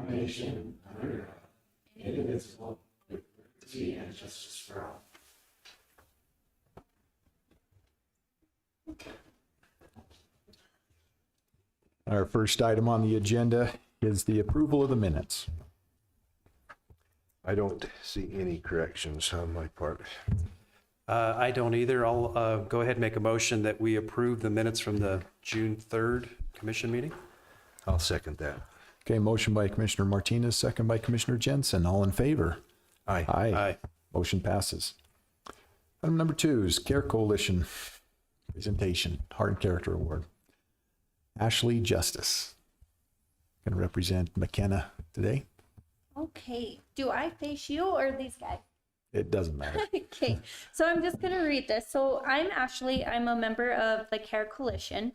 one nation, under God, indivisible, with liberty and justice for all. Our first item on the agenda is the approval of the minutes. I don't see any corrections on my part. I don't either. I'll go ahead and make a motion that we approve the minutes from the June 3rd commission meeting. I'll second that. Okay, motion by Commissioner Martinez, second by Commissioner Jensen. All in favor? Aye. Aye. Motion passes. Item number 2 is Care Coalition presentation, Heart and Character Award. Ashley Justice going to represent McKenna today. Okay, do I face you or these guys? It doesn't matter. Okay, so I'm just gonna read this. So I'm Ashley, I'm a member of the Care Coalition.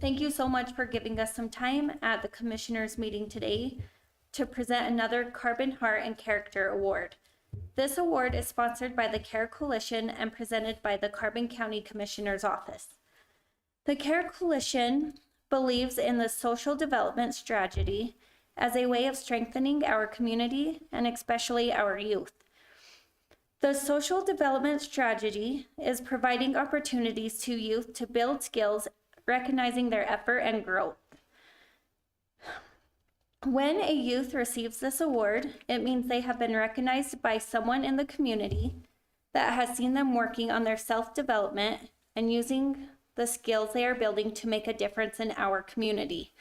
Thank you so much for giving us some time at the commissioners meeting today to present another Carbon Heart and Character Award. This award is sponsored by the Care Coalition and presented by the Carbon County Commissioner's Office. The Care Coalition believes in the social development strategy as a way of strengthening our community and especially our youth. The social development strategy is providing opportunities to youth to build skills, recognizing their effort and growth. When a youth receives this award, it means they have been recognized by someone in the community that has seen them working on their self-development and using the skills they are building to make a difference in our community.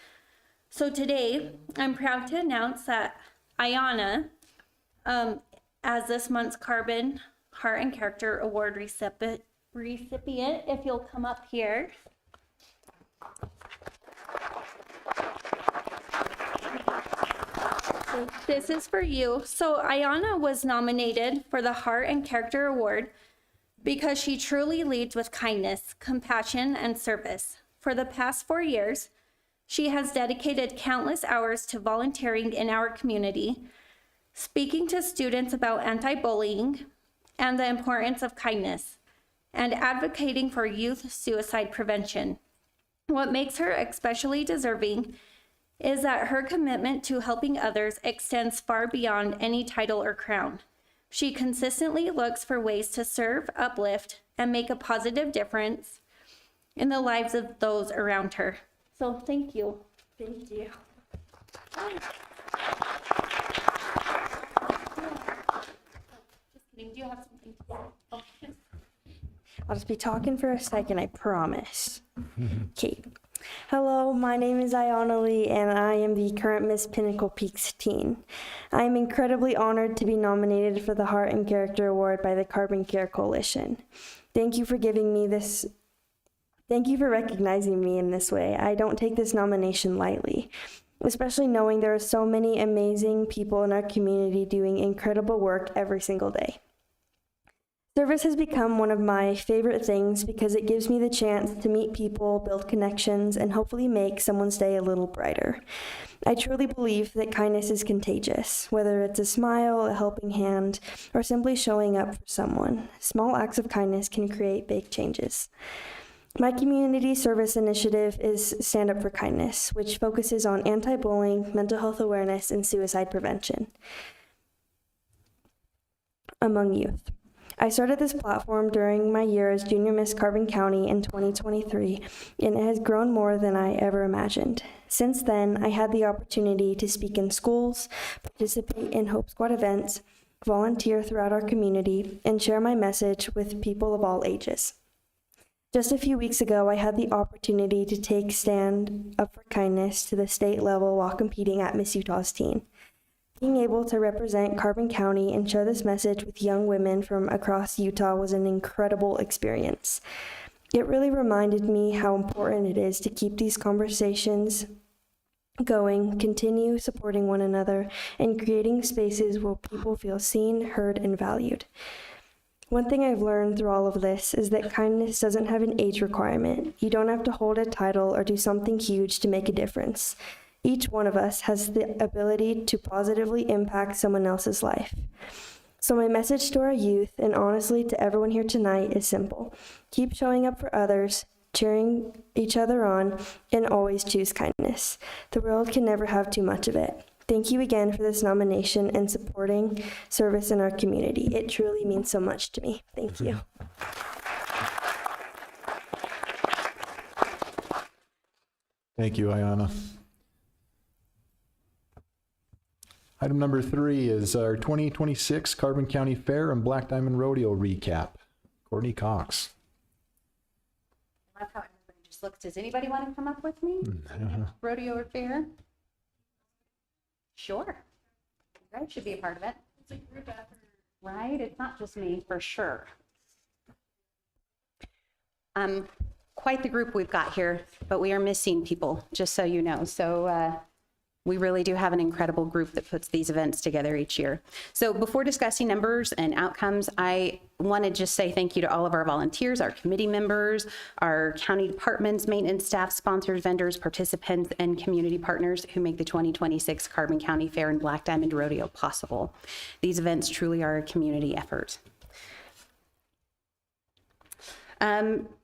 So today, I'm proud to announce that Ayana, as this month's Carbon Heart and Character Award recipient, if you'll come up here. So this is for you. So Ayana was nominated for the Heart and Character Award because she truly leads with kindness, compassion, and service. For the past 4 years, she has dedicated countless hours to volunteering in our community, speaking to students about anti-bullying and the importance of kindness, and advocating for youth suicide prevention. What makes her especially deserving is that her commitment to helping others extends far beyond any title or crown. She consistently looks for ways to serve, uplift, and make a positive difference in the lives of those around her. So thank you. Thank you. Just kidding. Do you have something to say? Oh. I'll just be talking for a second, I promise. Okay. Hello, my name is Ayana Lee, and I am the current Miss Pinnacle Peaks teen. I am incredibly honored to be nominated for the Heart and Character Award by the Carbon Care Coalition. Thank you for giving me this. Thank you for recognizing me in this way. I don't take this nomination lightly, especially knowing there are so many amazing people in our community doing incredible work every single day. Service has become one of my favorite things because it gives me the chance to meet people, build connections, and hopefully make someone's day a little brighter. I truly believe that kindness is contagious, whether it's a smile, a helping hand, or simply showing up for someone. Small acts of kindness can create big changes. My community service initiative is Stand Up for Kindness, which focuses on anti-bullying, mental health awareness, and suicide prevention among youth. I started this platform during my year as Junior Miss Carbon County in 2023, and it has grown more than I ever imagined. Since then, I had the opportunity to speak in schools, participate in Hope Squad events, volunteer throughout our community, and share my message with people of all ages. Just a few weeks ago, I had the opportunity to take Stand Up for Kindness to the state level while competing at Miss Utah's Teen. Being able to represent Carbon County and share this message with young women from across Utah was an incredible experience. It really reminded me how important it is to keep these conversations going, continue supporting one another, and creating spaces where people feel seen, heard, and valued. One thing I've learned through all of this is that kindness doesn't have an age requirement. You don't have to hold a title or do something huge to make a difference. Each one of us has the ability to positively impact someone else's life. So my message to our youth, and honestly to everyone here tonight, is simple. Keep showing up for others, cheering each other on, and always choose kindness. The world can never have too much of it. Thank you again for this nomination and supporting service in our community. It truly means so much to me. Thank you. Thank you, Ayana. Item number 3 is our 2026 Carbon County Fair and Black Diamond Rodeo recap. Kourtney Cox. I love how everybody just looks. Does anybody want to come up with me? Rodeo or fair? Sure. You guys should be a part of it. It's a group effort. Right? It's not just me, for sure. Quite the group we've got here, but we are missing people, just so you know. So we really do have an incredible group that puts these events together each year. So before discussing numbers and outcomes, I want to just say thank you to all of our volunteers, our committee members, our county departments, maintenance staff, sponsors, vendors, participants, and community partners who make the 2026 Carbon County Fair and Black Diamond Rodeo possible. These events truly are a community effort.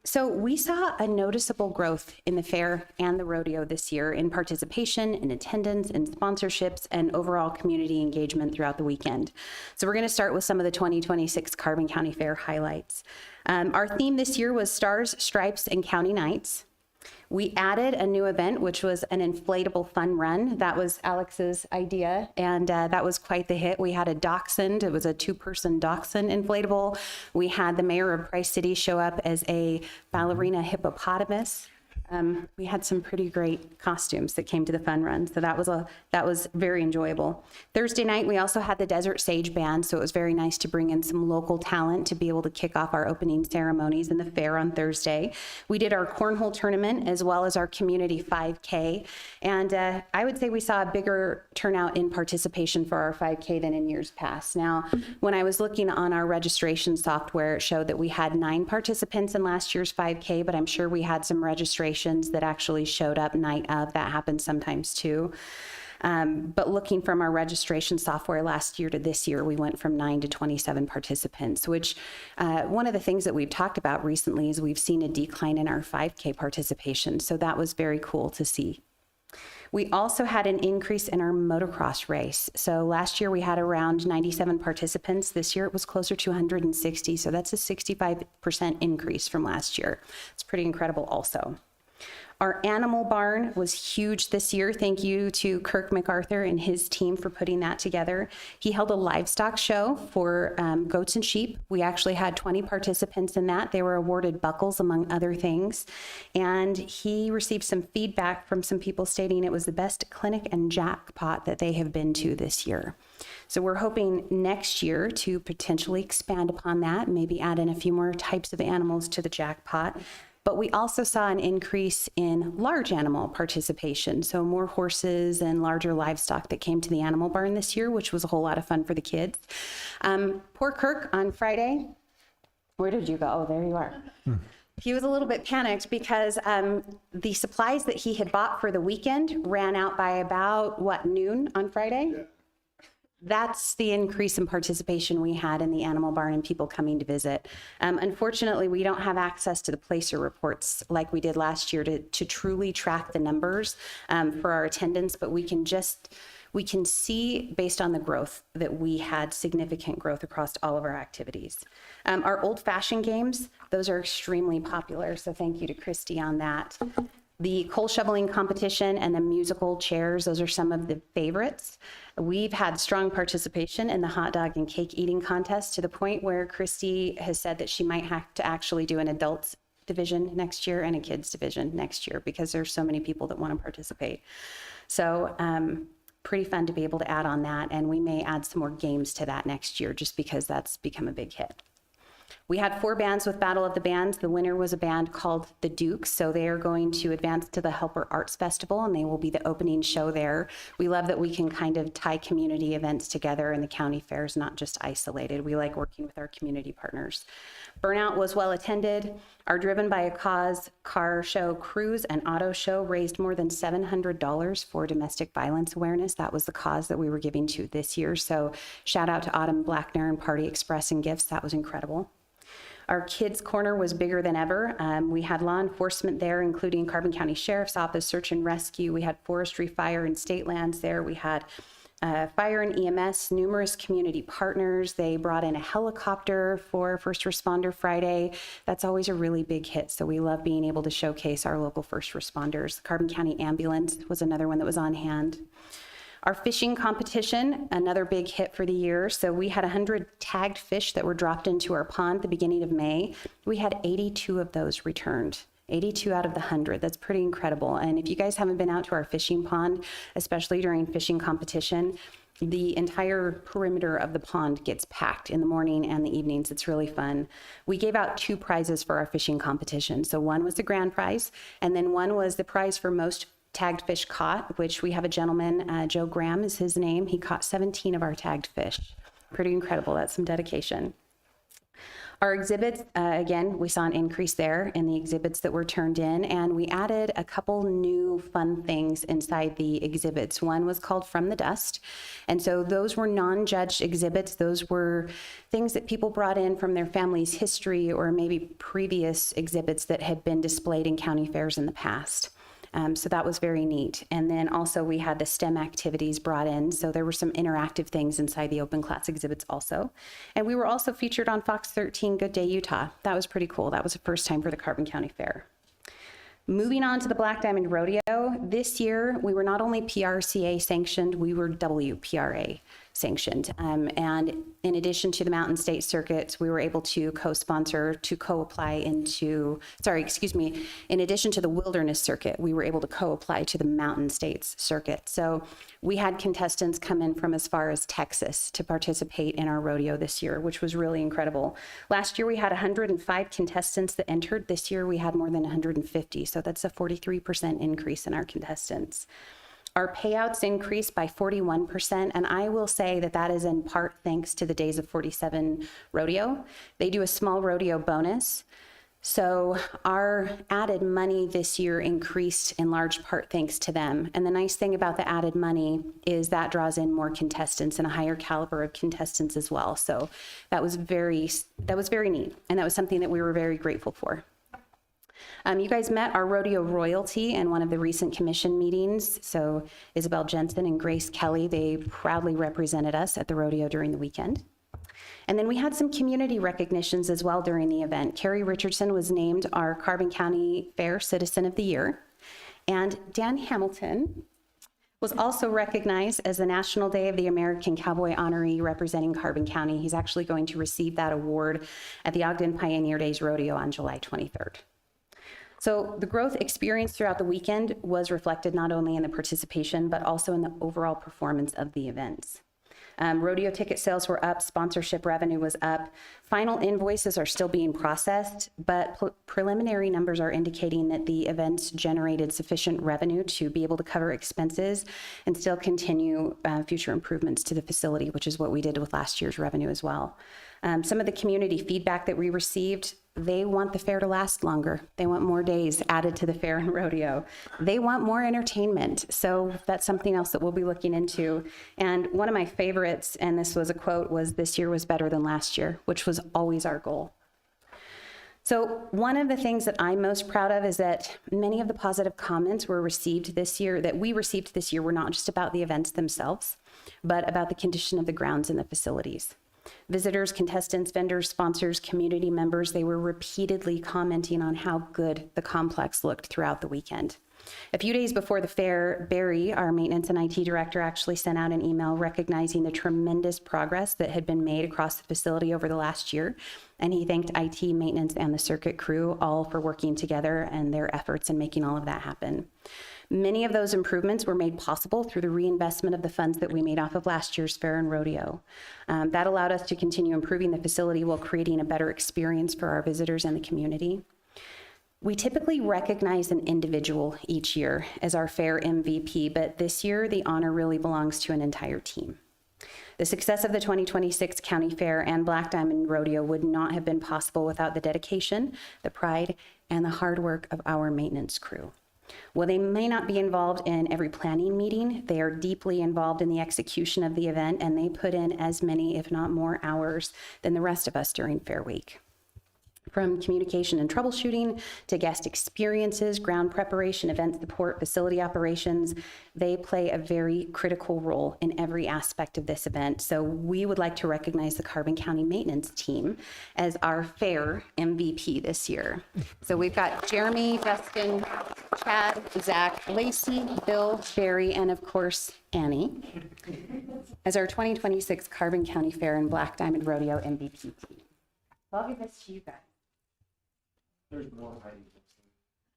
So we saw a noticeable growth in the fair and the rodeo this year in participation, in attendance, in sponsorships, and overall community engagement throughout the weekend. So we're going to start with some of the 2026 Carbon County Fair highlights. Our theme this year was Stars, Stripes, and County Nights. We added a new event, which was an inflatable fun run. That was Alex's idea, and that was quite the hit. We had a dachshund. It was a 2-person dachshund inflatable. We had the mayor of Price City show up as a ballerina hippopotamus. We had some pretty great costumes that came to the fun run, so that was very enjoyable. Thursday night, we also had the Desert Sage Band, so it was very nice to bring in some local talent to be able to kick off our opening ceremonies in the fair on Thursday. We did our cornhole tournament as well as our community 5K, and I would say we saw a bigger turnout in participation for our 5K than in years past. Now, when I was looking on our registration software, it showed that we had 9 participants in last year's 5K, but I'm sure we had some registrations that actually showed up night of. That happens sometimes too. But looking from our registration software last year to this year, we went from 9 to 27 participants, which one of the things that we've talked about recently is we've seen a decline in our 5K participation. So that was very cool to see. We also had an increase in our motocross race. So last year we had around 97 participants. This year it was closer to 160. So that's a 65% increase from last year. It's pretty incredible also. Our animal barn was huge this year. Thank you to Kirk MacArthur and his team for putting that together. He held a livestock show for goats and sheep. We actually had 20 participants in that. They were awarded buckles, among other things. And he received some feedback from some people stating it was the best clinic and jackpot that they have been to this year. So we're hoping next year to potentially expand upon that, maybe add in a few more types of animals to the jackpot. But we also saw an increase in large animal participation. So more horses and larger livestock that came to the animal barn this year, which was a whole lot of fun for the kids. Poor Kirk on Friday. Where did you go? Oh, there you are. He was a little bit panicked because the supplies that he had bought for the weekend ran out by about, noon on Friday? Yeah. That's the increase in participation we had in the animal barn and people coming to visit. Unfortunately, we don't have access to the placer reports like we did last year to truly track the numbers for our attendance, but we can see based on the growth that we had significant growth across all of our activities. Our old-fashioned games, those are extremely popular, so thank you to Christy on that. The coal shoveling competition and the musical chairs, those are some of the favorites. We've had strong participation in the hot dog and cake eating contest to the point where Christy has said that she might have to actually do an adults division next year and a kids division next year because there's so many people that want to participate. So pretty fun to be able to add on that, and we may add some more games to that next year just because that's become a big hit. We had 4 bands with Battle of the Bands. The winner was a band called The Dukes, so they are going to advance to the Helper Arts Festival, and they will be the opening show there. We love that we can kind of tie community events together, and the county fair is not just isolated. We like working with our community partners. Burnout was well attended. Our Driven by a Cause car show, cruise, and auto show raised more than $700 for domestic violence awareness. That was the cause that we were giving to this year. So shout out to Autumn Blackner and Party Express and Gifts. That was incredible. Our kids' corner was bigger than ever. We had law enforcement there, including Carbon County Sheriff's Office, Search and Rescue. We had forestry, fire, and state lands there. We had fire and EMS, numerous community partners. They brought in a helicopter for First Responder Friday. That's always a really big hit, so we love being able to showcase our local first responders. The Carbon County Ambulance was another one that was on hand. Our fishing competition, another big hit for the year. So we had 100 tagged fish that were dropped into our pond at the beginning of May. We had 82 of those returned. 82 out of the 100. That's pretty incredible. And if you guys haven't been out to our fishing pond, especially during fishing competition, the entire perimeter of the pond gets packed in the morning and the evenings. It's really fun. We gave out 2 prizes for our fishing competition. So one was the grand prize, and then one was the prize for most tagged fish caught, which we have a gentleman, Joe Graham is his name. He caught 17 of our tagged fish. Pretty incredible. That's some dedication. Our exhibits, again, we saw an increase there in the exhibits that were turned in, and we added a couple new fun things inside the exhibits. One was called From the Dust, and so those were non-judged exhibits. Those were things that people brought in from their family's history or maybe previous exhibits that had been displayed in county fairs in the past. So that was very neat. And then also we had the STEM activities brought in. So there were some interactive things inside the open class exhibits also. And we were also featured on Fox 13 Good Day Utah. That was pretty cool. That was the first time for the Carbon County Fair. Moving on to the Black Diamond Rodeo, this year we were not only PRCA sanctioned, we were WPRA sanctioned. And in addition to the Mountain State circuits, we were able to co-sponsor, to co-apply into, in addition to the Wilderness Circuit, we were able to co-apply to the Mountain States circuit. So we had contestants come in from as far as Texas to participate in our rodeo this year, which was really incredible. Last year we had 105 contestants that entered. This year we had more than 150. So that's a 43% increase in our contestants. Our payouts increased by 41%, and I will say that that is in part thanks to the Days of 47 rodeo. They do a small rodeo bonus. So our added money this year increased in large part thanks to them. And the nice thing about the added money is that draws in more contestants and a higher caliber of contestants as well. So that was very neat, and that was something that we were very grateful for. You guys met our rodeo royalty in one of the recent commission meetings. So Isabel Jensen and Grace Kelly, they proudly represented us at the rodeo during the weekend. And then we had some community recognitions as well during the event. Carrie Richardson was named our Carbon County Fair Citizen of the Year. And Dan Hamilton was also recognized as the National Day of the American Cowboy honoree representing Carbon County. He's actually going to receive that award at the Ogden Pioneer Days Rodeo on July 23rd. So the growth experienced throughout the weekend was reflected not only in the participation, but also in the overall performance of the events. Rodeo ticket sales were up, sponsorship revenue was up. Final invoices are still being processed, but preliminary numbers are indicating that the events generated sufficient revenue to be able to cover expenses and still continue future improvements to the facility, which is what we did with last year's revenue as well. Some of the community feedback that we received, they want the fair to last longer. They want more days added to the fair and rodeo. They want more entertainment. So that's something else that we'll be looking into. And one of my favorites, and this was a quote, was "This year was better than last year," which was always our goal. So one of the things that I'm most proud of is that many of the positive comments were received this year, that we received this year, were not just about the events themselves, but about the condition of the grounds and the facilities. Visitors, contestants, vendors, sponsors, community members, they were repeatedly commenting on how good the complex looked throughout the weekend. A few days before the fair, Barry, our maintenance and IT director, actually sent out an email recognizing the tremendous progress that had been made across the facility over the last year. And he thanked IT, maintenance, and the circuit crew all for working together and their efforts in making all of that happen. Many of those improvements were made possible through the reinvestment of the funds that we made off of last year's fair and rodeo. That allowed us to continue improving the facility while creating a better experience for our visitors and the community. We typically recognize an individual each year as our fair MVP, but this year the honor really belongs to an entire team. The success of the 2026 County Fair and Black Diamond Rodeo would not have been possible without the dedication, the pride, and the hard work of our maintenance crew. While they may not be involved in every planning meeting, they are deeply involved in the execution of the event, and they put in as many, if not more, hours than the rest of us during Fair Week. From communication and troubleshooting to guest experiences, ground preparation, event support, facility operations, they play a very critical role in every aspect of this event. So we would like to recognize the Carbon County Maintenance Team as our fair MVP this year. So we've got Jeremy, Justin, Chad, Zach, Lacey, Bill, Barry, and of course, Annie as our 2026 Carbon County Fair and Black Diamond Rodeo MVP team. So I'll give this to you guys. There's more hiding.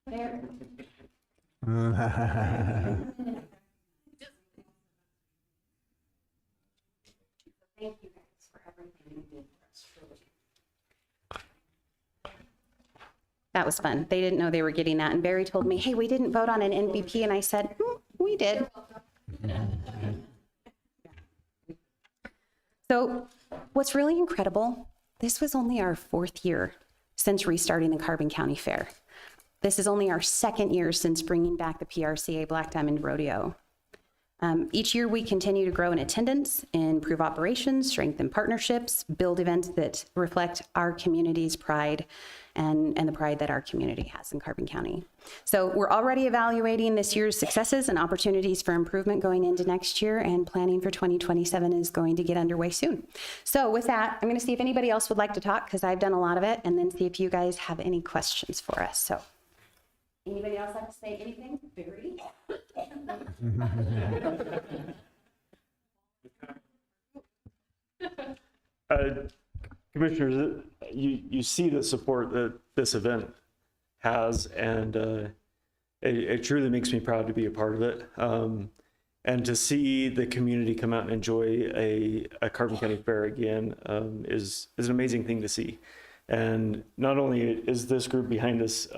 There. Thank you guys for everything you did for us. That was fun. They didn't know they were getting that. And Barry told me, hey, we didn't vote on an MVP. And I said, we did. So what's really incredible, this was only our 4th year since restarting the Carbon County Fair. This is only our 2nd year since bringing back the PRCA Black Diamond Rodeo. Each year we continue to grow in attendance, improve operations, strengthen partnerships, build events that reflect our community's pride and the pride that our community has in Carbon County. So we're already evaluating this year's successes and opportunities for improvement going into next year, and planning for 2027 is going to get underway soon. So with that, I'm going to see if anybody else would like to talk, because I've done a lot of it, and then see if you guys have any questions for us. So anybody else like to say anything? Barry? Commissioners, you see the support that this event has, and it truly makes me proud to be a part of it. And to see the community come out and enjoy a Carbon County Fair again is an amazing thing to see. And not only is this group behind us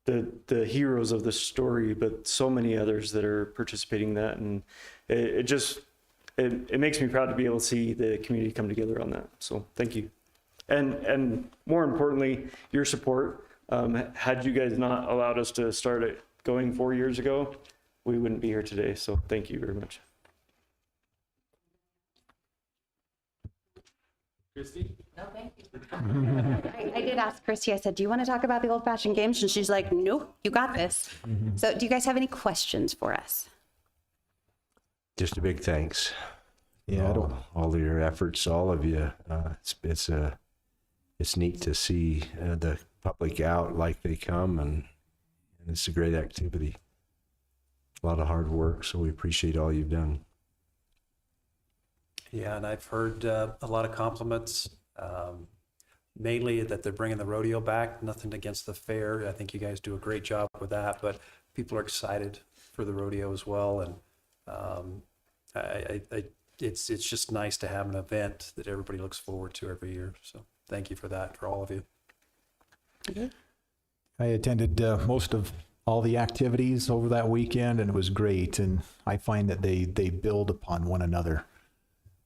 the heroes of the story, but so many others that are participating in that, and it makes me proud to be able to see the community come together on that. So thank you. And more importantly, your support. Had you guys not allowed us to start it going 4 years ago, we wouldn't be here today. So thank you very much. Christy? No, thank you. I did ask Christy, I said, do you want to talk about the old-fashioned games? And she's like, nope, you got this. So do you guys have any questions for us? Just a big thanks. Yeah, I don't. All of your efforts, all of you. It's neat to see the public out like they come, and it's a great activity. A lot of hard work, so we appreciate all you've done. Yeah, and I've heard a lot of compliments, mainly that they're bringing the rodeo back. Nothing against the fair. I think you guys do a great job with that, but people are excited for the rodeo as well. And it's just nice to have an event that everybody looks forward to every year. So thank you for that, for all of you. I attended most of all the activities over that weekend, and it was great. And I find that they build upon one another.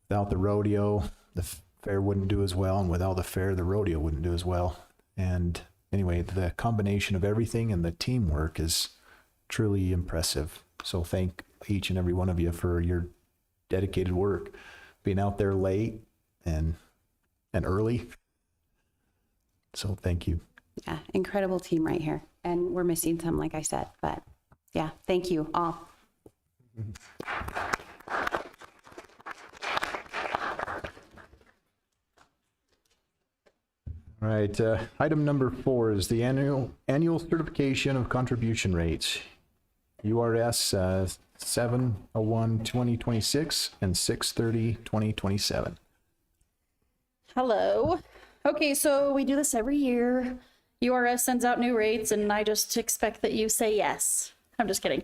Without the rodeo, the fair wouldn't do as well, and without the fair, the rodeo wouldn't do as well. And anyway, the combination of everything and the teamwork is truly impressive. So thank each and every one of you for your dedicated work, being out there late and early. So thank you. Yeah, incredible team right here. And we're missing some, like I said, but yeah, thank you all. All right, item number 4 is the annual certification of contribution rates. URS 701-2026 and 630-2027. Hello. Okay, so we do this every year. URS sends out new rates, and I just expect that you say yes. I'm just kidding.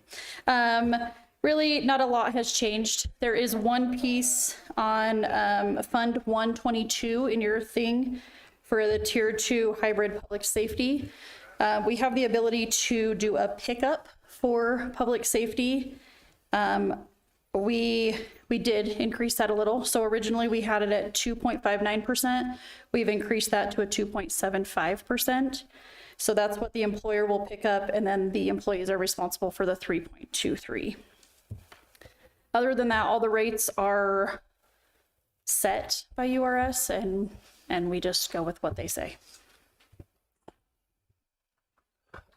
Really, not a lot has changed. There is one piece on Fund 122 in your thing for the Tier 2 hybrid public safety. We have the ability to do a pickup for public safety. We did increase that a little. So originally we had it at 2.59%. We've increased that to a 2.75%. So that's what the employer will pick up, and then the employees are responsible for the 3.23. Other than that, all the rates are set by URS, and we just go with what they say.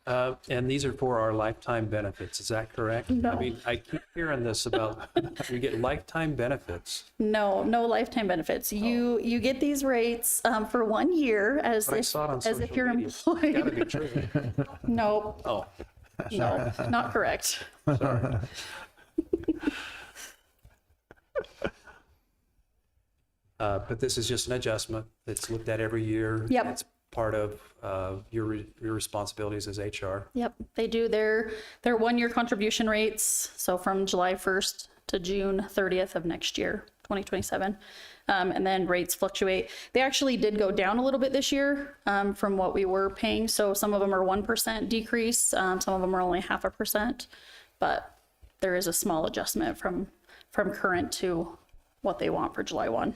And these are for our lifetime benefits, is that correct? No. I mean, I keep hearing this about, you get lifetime benefits. No, no lifetime benefits. You get these rates for 1 year as But I if saw it on as social if you're media. It's gotta employed. be true. No, Oh, no, not correct. sorry. But this is just an adjustment that's looked at every year. Yep. It's part of your responsibilities as HR. Yep, they do their 1 year contribution rates. So from July 1st to June 30th of next year, 2027. And then rates fluctuate. They actually did go down a little bit this year from what we were paying. So some of them are 1% decrease. Some of them are only 0.5%, but there is a small adjustment from current to what they want for July 1.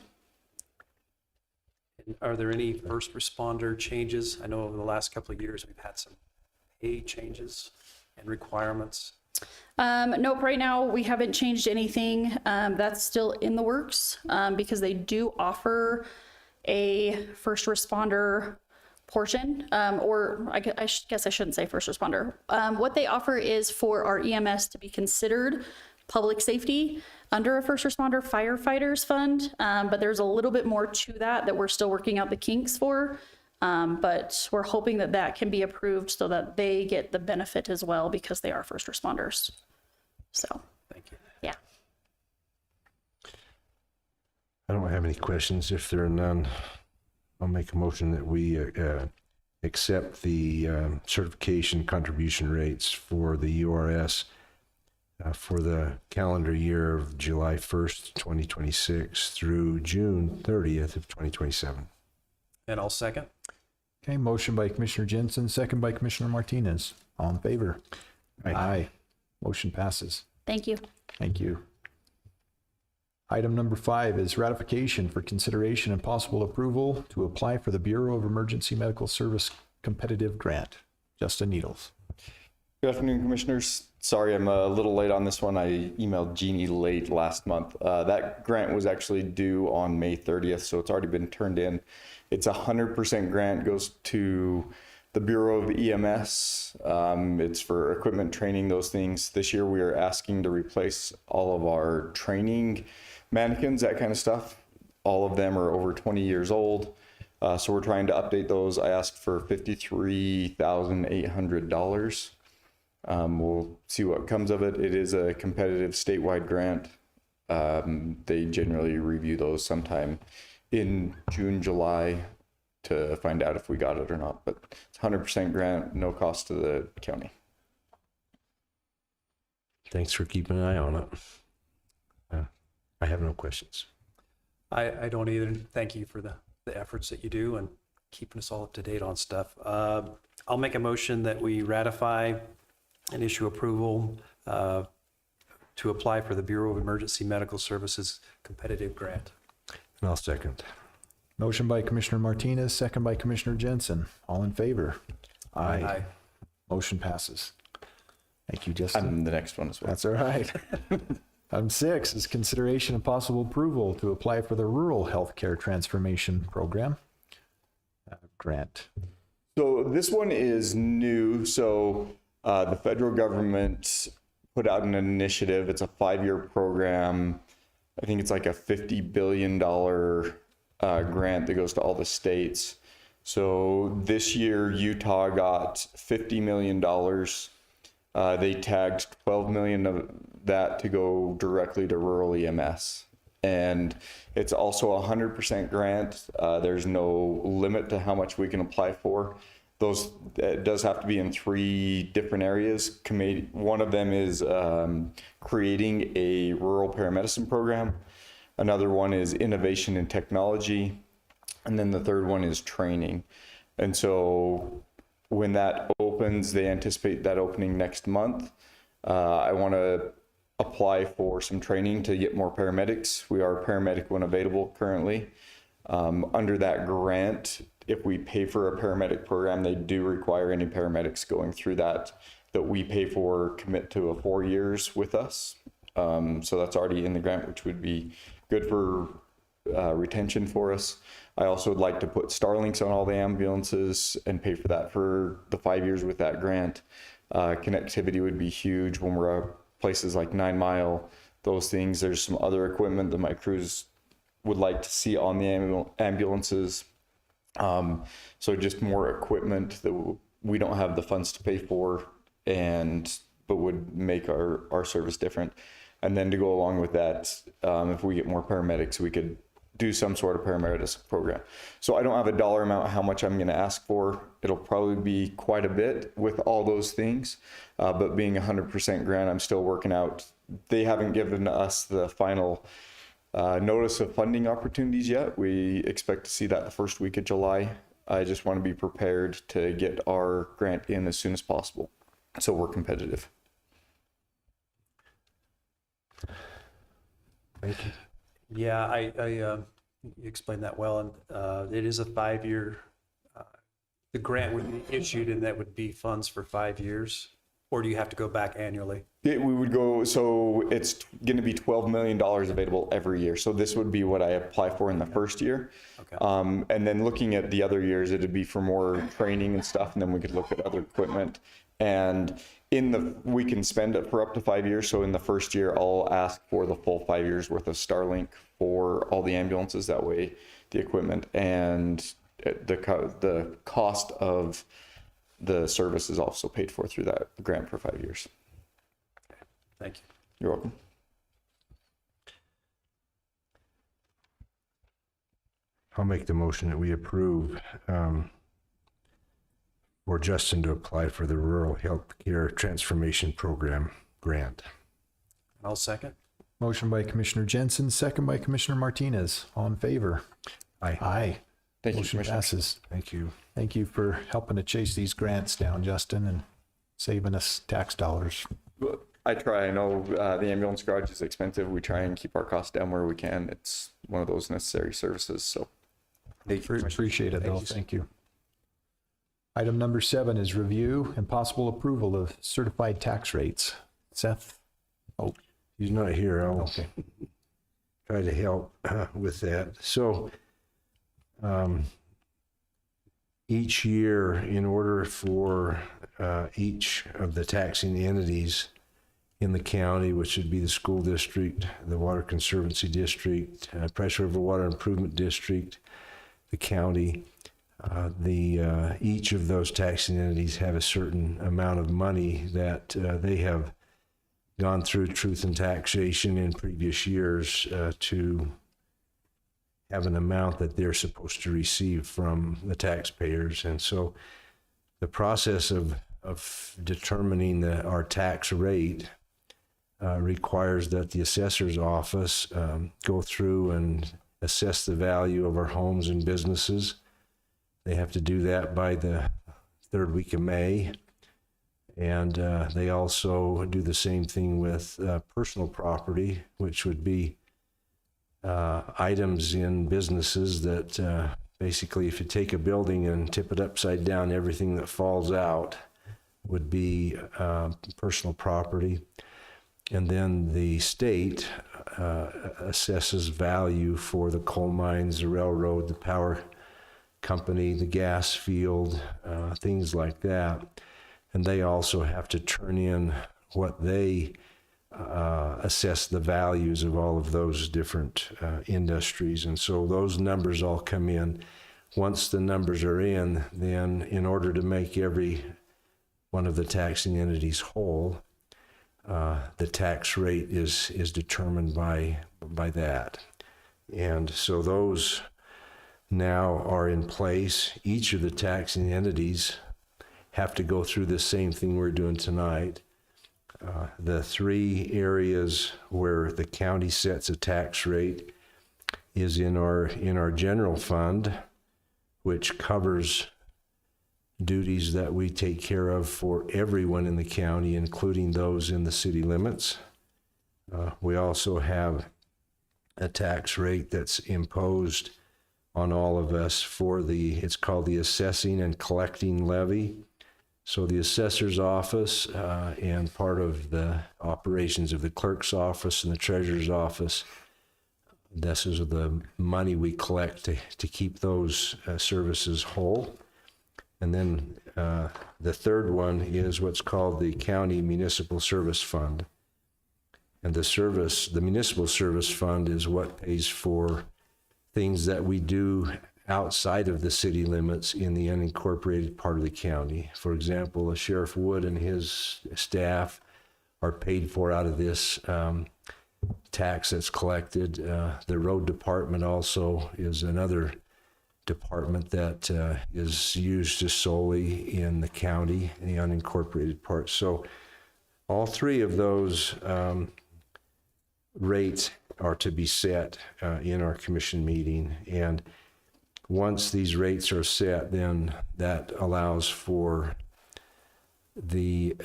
Are there any first responder changes? I know over the last couple of years, we've had some pay changes and requirements. Nope, right now we haven't changed anything. That's still in the works because they do offer a first responder portion, or I guess I shouldn't say first responder. What they offer is for our EMS to be considered public safety under a first responder firefighters fund, but there's a little bit more to that we're still working out the kinks for. But we're hoping that can be approved so that they get the benefit as well because they are first responders. So, Thank you. yeah. I don't have any questions. If there are none, I'll make a motion that we accept the certification contribution rates for the URS for the calendar year of July 1st, 2026 through June 30th of 2027. And I'll second. Okay, motion by Commissioner Jensen, second by Commissioner Martinez. All in favor? Aye. Motion passes. Thank you. Thank you. Item number 5 is ratification for consideration and possible approval to apply for the Bureau of Emergency Medical Service competitive grant. Justin Needles. Good afternoon, Commissioners. Sorry, I'm a little late on this one. I emailed Jeannie late last month. That grant was actually due on May 30th, so it's already been turned in. It's 100% grant, goes to the Bureau of EMS. It's for equipment training, those things. This year we are asking to replace all of our training mannequins, that kind of stuff. All of them are over 20 years old. So we're trying to update those. I asked for $53,800. We'll see what comes of it. It is a competitive statewide grant. They generally review those sometime in June, July to find out if we got it or not. But it's 100% grant, no cost to the county. Thanks for keeping an eye on it. I have no questions. I don't either. Thank you for the efforts that you do and keeping us all up to date on stuff. I'll make a motion that we ratify and issue approval to apply for the Bureau of Emergency Medical Services competitive grant. And I'll second. Motion by Commissioner Martinez, second by Commissioner Jensen. All in favor? Aye. Motion passes. Thank you, Justin. I'm the next one as well. That's all right. Item 6 is consideration and possible approval to apply for the Rural Healthcare Transformation Program grant. So this one is new. So the federal government put out an initiative. It's a 5-year program. I think it's like a $50 billion grant that goes to all the states. So this year, Utah got $50 million. They tagged 12 million of that to go directly to rural EMS. And it's also a 100% grant. There's no limit to how much we can apply for. It does have to be in 3 different areas. One of them is creating a rural paramedicine program. Another one is innovation and technology. And then the third one is training. And so when that opens, they anticipate that opening next month. I want to apply for some training to get more paramedics. We are paramedic when available currently. Under that grant, if we pay for a paramedic program, they do require any paramedics going through that we pay for commit to 4 years with us. So that's already in the grant, which would be good for retention for us. I also would like to put Starlinks on all the ambulances and pay for that for the 5 years with that grant. Connectivity would be huge when we're at places like 9 Mile, those things. There's some other equipment that my crews would like to see on the ambulances. So just more equipment that we don't have the funds to pay for, but would make our service different. And then to go along with that, if we get more paramedics, we could do some sort of paramedics program. So I don't have a dollar amount how much I'm going to ask for. It'll probably be quite a bit with all those things, but being 100% grant, I'm still working out. They haven't given us the final notice of funding opportunities yet. We expect to see that the first week of July. I just want to be prepared to get our grant in as soon as possible, so we're competitive. Thank you. Yeah, you explained that well, and it is a 5-year, the grant would be issued and that would be funds for 5 years, or do you have to go back annually? We would go, so it's going to be $12 million available every year. So this would be what I apply for in the first year. Okay. And then looking at the other years, it'd be for more training and stuff, and then we could look at other equipment. And we can spend it for up to 5 years. So in the first year, I'll ask for the full 5 years worth of Starlink for all the ambulances. That way, the equipment and the cost of the service is also paid for through that grant for 5 years. Thank you. You're welcome. I'll make the motion that we approve for Justin to apply for the Rural Healthcare Transformation Program grant. I'll second. Motion by Commissioner Jensen, second by Commissioner Martinez. All in favor? Aye. Aye. Thank you, Motion Commissioner. passes. Thank you. Thank you for helping to chase these grants down, Justin, and saving us tax dollars. I try. I know the ambulance garage is expensive. We try and keep our costs down where we can. It's one of those necessary services. So Appreciate it, though. Thank you. Item number 7 is review and possible approval of certified tax rates. Seth? Oh, He's not here. I'll okay. try to help with that. So each year, in order for each of the taxing entities in the county, which would be the school district, the water conservancy district, Price River Water Improvement District, the county, each of those taxing entities have a certain amount of money that they have gone through truth and taxation in previous years to have an amount that they're supposed to receive from the taxpayers. And so the process of determining our tax rate requires that the assessor's office go through and assess the value of our homes and businesses. They have to do that by the 3rd week of May. And they also do the same thing with personal property, which would be items in businesses that basically, if you take a building and tip it upside down, everything that falls out would be personal property. And then the state assesses value for the coal mines, the railroad, the power company, the gas field, things like that. And they also have to turn in what they assess the values of all of those different industries. And so those numbers all come in. Once the numbers are in, then in order to make every one of the taxing entities whole, the tax rate is determined by that. And so those now are in place. Each of the taxing entities have to go through the same thing we're doing tonight. The 3 areas where the county sets a tax rate is in our general fund, which covers duties that we take care of for everyone in the county, including those in the city limits. We also have a tax rate that's imposed on all of us for it's called the assessing and collecting levy. So the assessor's office and part of the operations of the clerk's office and the treasurer's office, this is the money we collect to keep those services whole. And then the third one is what's called the County Municipal Service Fund. And the Municipal Service Fund is what pays for things that we do outside of the city limits in the unincorporated part of the county. For example, Sheriff Wood and his staff are paid for out of this tax that's collected. The road department also is another department that is used just solely in the county, in the unincorporated part. So all three of those rates are to be set in our commission meeting. And once these rates are set, then that allows for the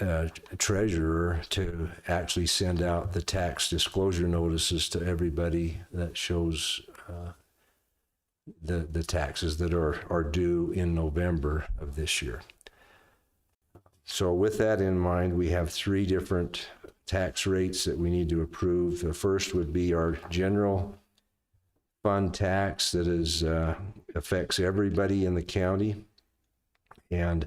treasurer to actually send out the tax disclosure notices to everybody that shows the taxes that are due in November of this year. So with that in mind, we have three different tax rates that we need to approve. The first would be our general fund tax that is affects everybody in the county, and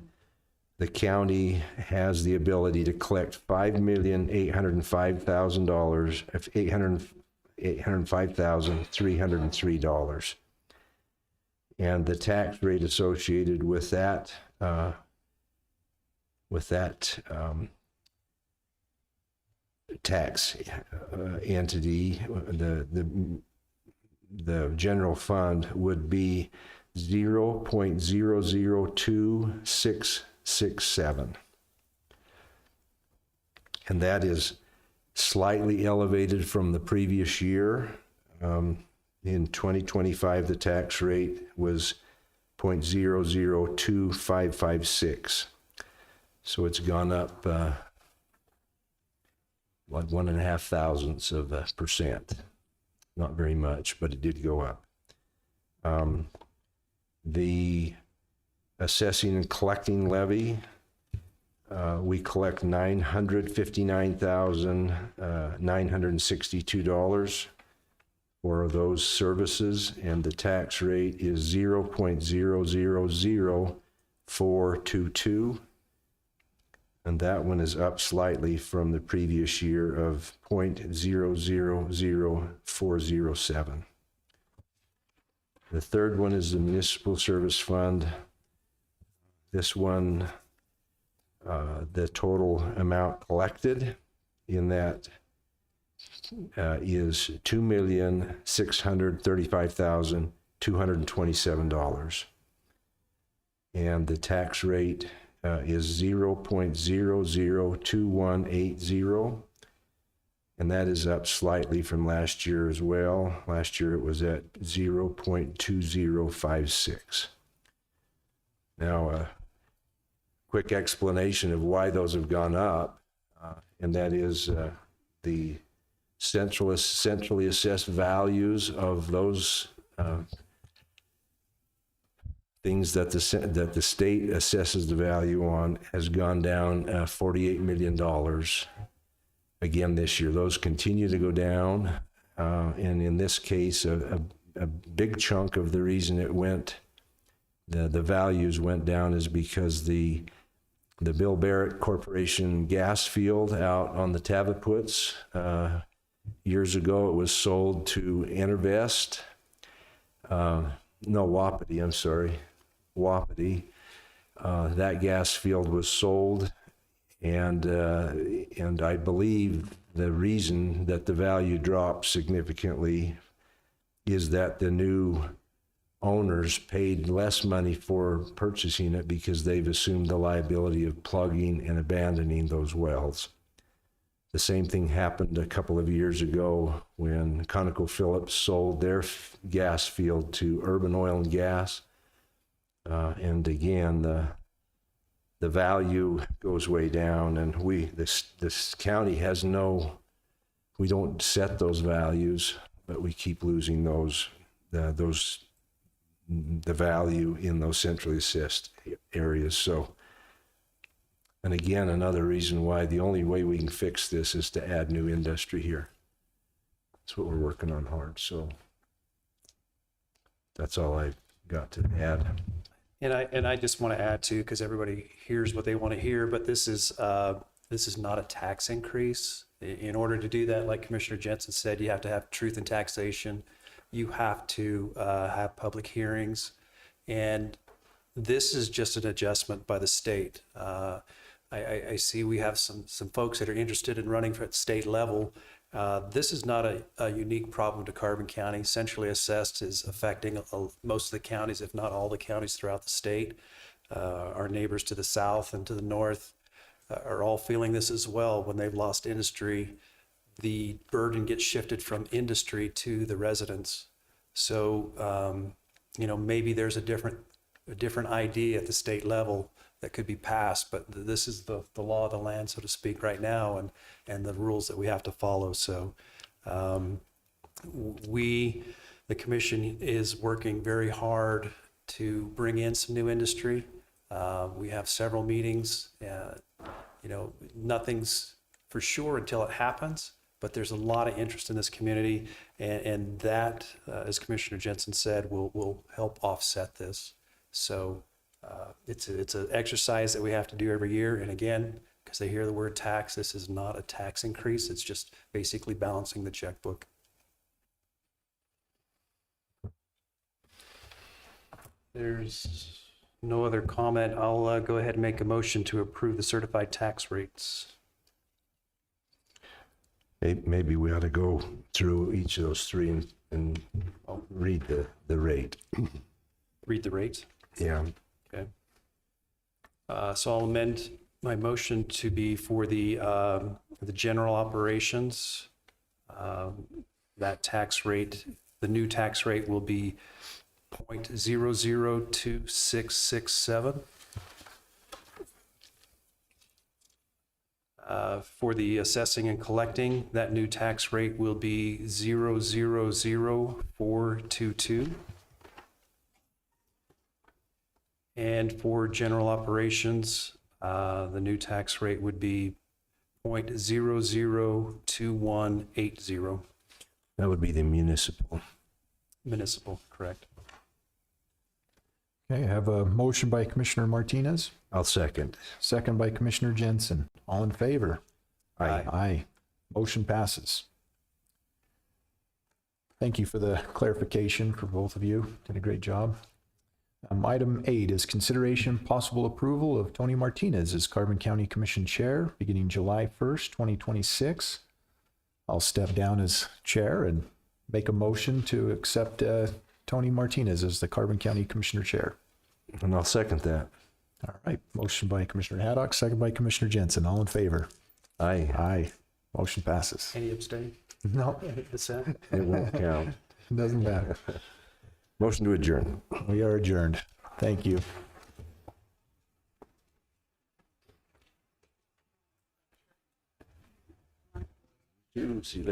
the county has the ability to collect $5,805,303, and the tax rate associated with that tax entity, the general fund, would be 0.002667. And that is slightly elevated from the previous year. In 2025, the tax rate was 0.002556. So it's gone up like 1.5 thousandths of a percent. Not very much, but it did go up. The assessing and collecting levy, we collect $959,962 for those services, and the tax rate is 0.000422. And that one is up slightly from the previous year of 0.000407. The third one is the Municipal Service Fund. This one, the total amount collected in that is $2,635,227. And the tax rate is 0.002180, and that is up slightly from last year as well. Last year it was at 0.2056. Now, a quick explanation of why those have gone up, and that is the centrally assessed values of those things that the state assesses the value on has gone down $48 million again this year. Those continue to go down, and in this case, a big chunk of the reason it went, the values went down, is because the Bill Barrett Corporation gas field out on the Tavaputs, years ago it was sold to Intervest, Wapiti, I'm sorry. Wapiti. That gas field was sold, and I believe the reason that the value dropped significantly is that the new owners paid less money for purchasing it because they've assumed the liability of plugging and abandoning those wells. The same thing happened a couple of years ago when ConocoPhillips sold their gas field to Urban Oil and Gas. And again, the value goes way down, and this county has we don't set those values, but we keep losing the value in those centrally assessed areas. So, and again, another reason why the only way we can fix this is to add new industry here. That's what we're working on hard. So That's all I've got to add. And I just want to add too, because everybody hears what they want to hear, but this is not a tax increase. In order to do that, like Commissioner Jensen said, you have to have truth in taxation. You have to have public hearings. And this is just an adjustment by the state. I see we have some folks that are interested in running for at state level. This is not a unique problem to Carbon County. Centrally assessed is affecting most of the counties, if not all the counties throughout the state. Our neighbors to the south and to the north are all feeling this as well. When they've lost industry, the burden gets shifted from industry to the residents. So, maybe there's a different idea at the state level that could be passed, but this is the law of the land, so to speak, right now, and the rules that we have to follow. So the commission is working very hard to bring in some new industry. We have several meetings. Nothing's for sure until it happens, but there's a lot of interest in this community, and that, as Commissioner Jensen said, will help offset this. So it's an exercise that we have to do every year. And again, because they hear the word tax, this is not a tax increase. It's just basically balancing the checkbook. There's no other comment. I'll go ahead and make a motion to approve the certified tax rates. Maybe we ought to go through each of those three and read the rate. Read the rates? Yeah. Okay. So I'll amend my motion to be for the general operations. That tax rate, the new tax rate will be 0.002667. For the assessing and collecting, that new tax rate will be 0.000422. And for general operations, the new tax rate would be 0.002180. That would be the municipal. Municipal, correct. Okay, I have a motion by Commissioner Martinez, I'll second. second by Commissioner Jensen. All in favor? Aye. Aye. Motion passes. Thank you for the clarification for both of you. Did a great job. Item 8 is consideration possible approval of Tony Martinez as Carbon County Commission Chair beginning July 1st, 2026. I'll step down as chair and make a motion to accept Tony Martinez as the Carbon County Commissioner Chair. And I'll second that. All right, motion by Commissioner Haddock, second by Commissioner Jensen. All in favor? Aye. Aye. Motion passes. Any abstain? No, Dissent? It won't count. it doesn't matter. Motion to adjourn. We are adjourned. Thank you. See you later.